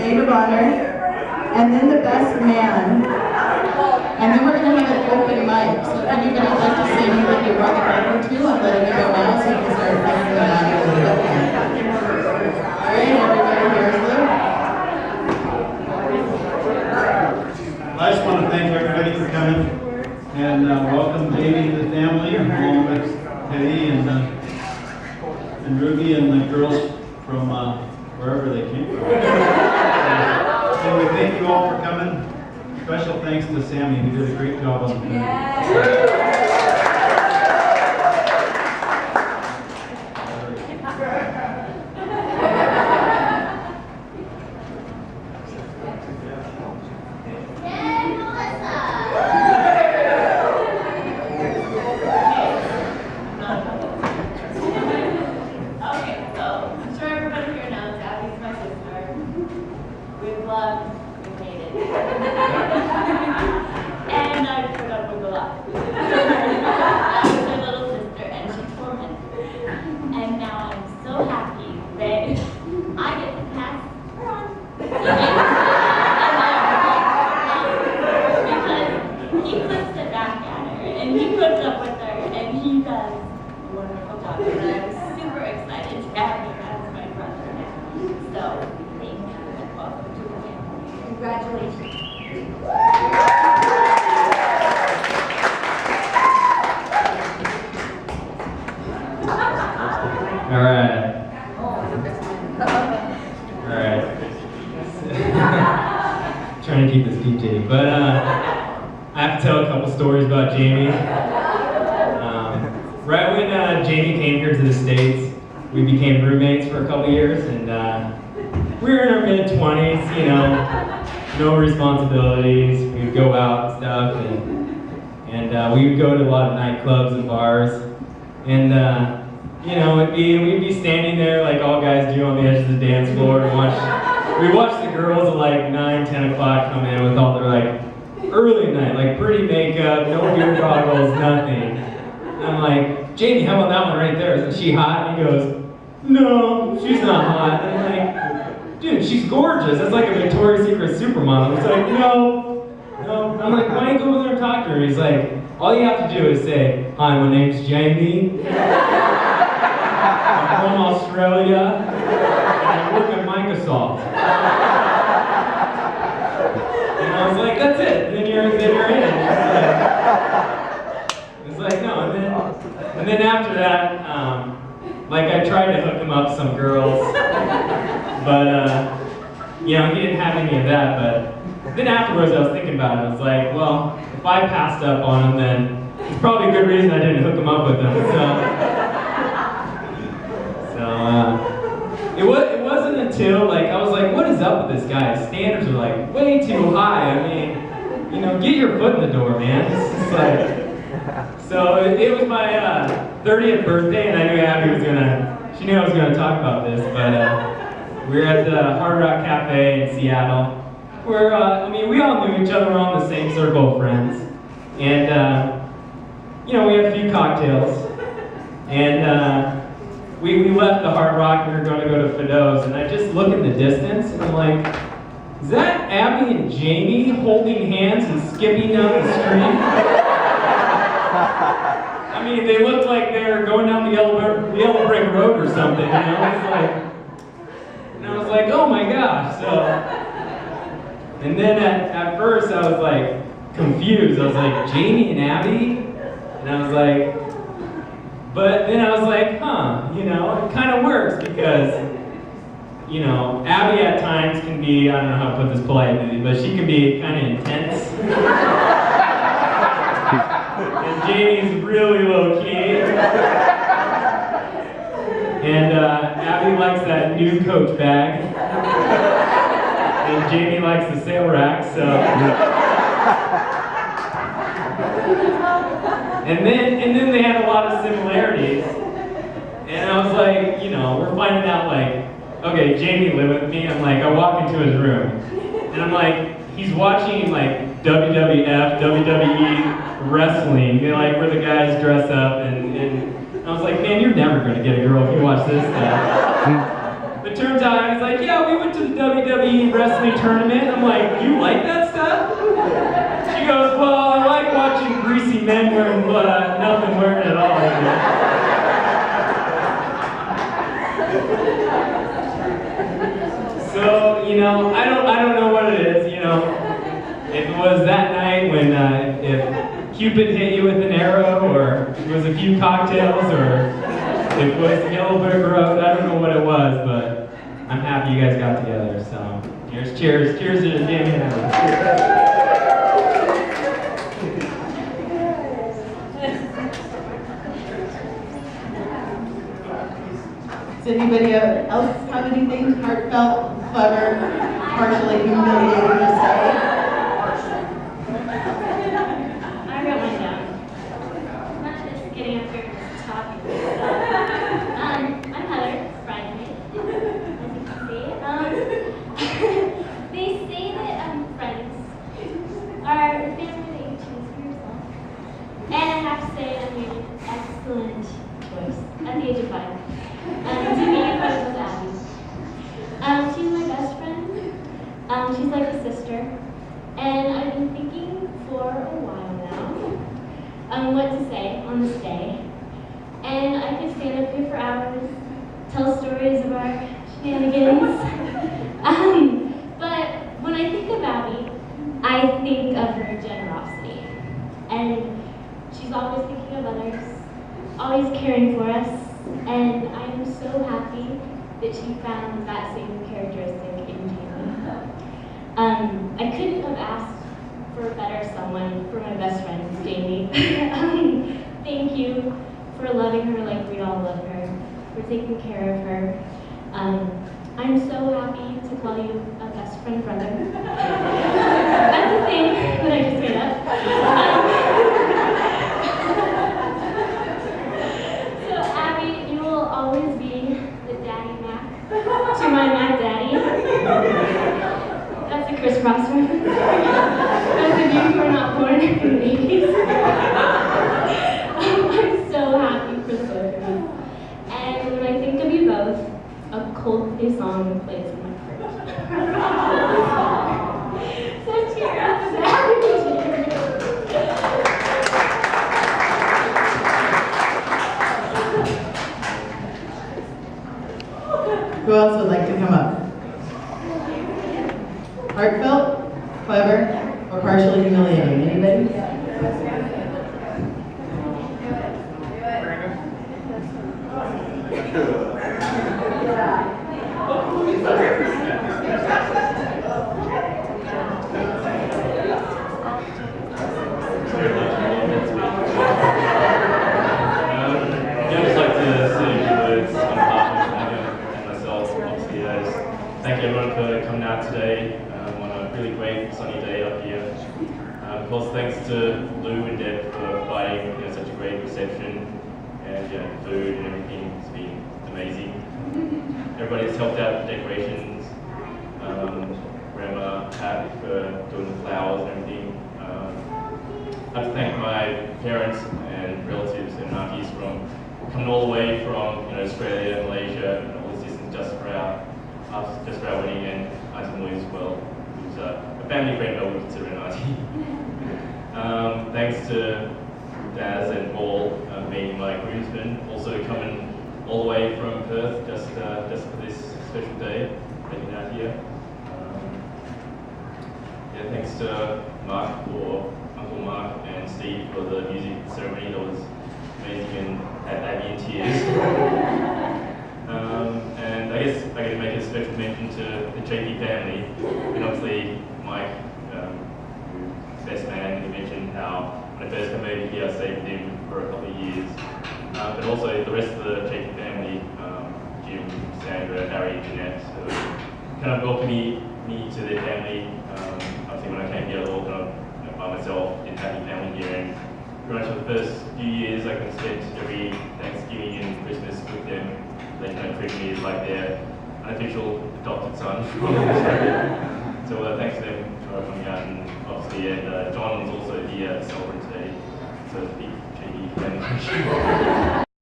maid of honor, and then the best man. And then we're going to have an open mic, so if anybody would like to say anything you brought the record to, I'm letting you go now so you can start playing the audio a little bit. Alright, everybody, here's Luke. I just want to thank everybody for coming, and welcome Jamie to the family, along with Teddy and Ruby and the girls from wherever they came from. Anyway, thank you all for coming. Special thanks to Sammy, who did a great job on the film. Trying to keep this PG, but I have to tell a couple stories about Jamie. Right when Jamie came here to the States, we became roommates for a couple years, and we were in our mid-20s, you know, no responsibilities. We'd go out and stuff, and we would go to a lot of nightclubs and bars, and you know, we'd be standing there like all guys do on the edge of the dance floor and we watched the girls at like 9, 10 o'clock come in with all their like early night, like pretty makeup, no beer goggles, nothing. And I'm like, Jamie, how about that one right there? Isn't she hot? And he goes, no, she's not hot. And I'm like, dude, she's gorgeous. That's like a Victoria's Secret supermodel. He's like, no. I'm like, why don't you go over there and talk to her? He's like, all you have to do is say, hi, my name's Jamie. I'm from Australia. And I work at Microsoft. And I was like, that's it. Then you're in. It's like, no. And then after that, like I tried to hook him up with some girls, but you know, he didn't have any of that. But then afterwards, I was thinking about it. I was like, well, if I passed up on him, then it's probably a good reason I didn't hook him up with him. It wasn't until like I was like, what is up with this guy? His standards are like way too high. I mean, you know, get your foot in the door, man. It's just like. So it was my 30th birthday, and I knew Abby she knew I was gonna talk about this, but we were at the Hard Rock Cafe in Seattle, where I mean, we all knew each other. We're all in the same circle of friends, and you know, we had a few cocktails, and we left the Hard Rock. We were going to go to Fido's, and I just look in the distance, and I'm like, is that Abby and Jamie holding hands and skipping down the street? I mean, they looked like they were going down the yellow brick road or something, you know? And I was like, oh my gosh. So, and then at first I was like confused. I was like, Jamie and Abby? And I was like, but then I was like, huh, you know, it kind of works because, you know, Abby at times can be, I don't know how to put this politely, but she can be kind of intense. And Jamie's really low key. And Abby likes that new Coach bag. And Jamie likes the sale rack, so. And then they had a lot of similarities. And I was like, you know, we're finding out like, okay, Jamie lived with me. I'm like, I walk into his room. And I'm like, he's watching like WWF, WWE wrestling, you know, like where the guys dress up and I was like, man, you're never gonna get a girl if you watch this stuff. It turns out, he's like, yeah, we went to the WWE wrestling tournament. I'm like, you like that stuff? She goes, well, I like watching greasy men wearing nothing wearing at all. So, you know, I don't know what it is, you know. If it was that night when, if Cupid hit you with an arrow, or if it was a few cocktails, or if it was Yellow Brick Road, I don't know what it was, but I'm happy you guys got together, so cheers to the Jamie and Allie. Does anybody else have anything heartfelt, clever, partially humiliating to say? I wrote mine down. I'm not just getting up here and just talking. I'm Heather, bridesmaid, as you can see. They say that friends are the family that you choose for yourself. And I have to say I made an excellent choice at the age of 5. To be in front of Abby. She's my best friend. She's like a sister. And I've been thinking for a while now what to say on this day. And I could stand up here for hours, tell stories of our shenanigans. But when I think of Abby, I think of her generosity. And she's always thinking of others, always caring for us. And I'm so happy that she found that same characteristic in Jamie. I couldn't have asked for a better someone for my best friend, Jamie. Thank you for loving her like we all love her, for taking care of her. I'm so happy to call you a best friend brother. That's a thing that I just made up. Always be the daddy Mac to my Mac daddy. That's a crisscross reference. Those of you who are not born in the 80s. I'm so happy for the both of you. And when I think of you both, a Coldplay song plays in my heart. So cheer up, Zach. Who else would like to come up? Heartfelt, clever, or partially humiliating? Anybody? Thank you everyone for coming out today on a really great sunny day up here. Of course, thanks to Lou and Deb for providing such a great reception, and food and everything has been amazing. Everybody's helped out with decorations. Grandma Pat for doing the flowers and everything. I have to thank my parents and relatives and aunties from coming all the way from Australia, Malaysia, and all this distance just for our wedding, and Auntie Molly as well, who's a family friend, but we consider an auntie. Thanks to Daz and Paul being my groomsmen, also coming all the way from Perth just for this special day, making out here. Thanks to Uncle Mark and Steve for the music ceremony. That was amazing and had Abby in tears. And I guess I got to make a special mention to the JP family, and obviously Mike, who's best man. He mentioned how when I first came over here, I stayed with him for a couple of years. But also the rest of the JP family, Jim, Sandra, Harry, Jeanette, kind of welcomed me to their family. Obviously when I came here, I was all kind of by myself, didn't have any family here, and pretty much for the first few years I can spend every Thanksgiving and Christmas with them. They treat me like their unofficial adopted son. So thanks to them for coming out, and obviously, and John is also here celebrating today, so it's a big JD family.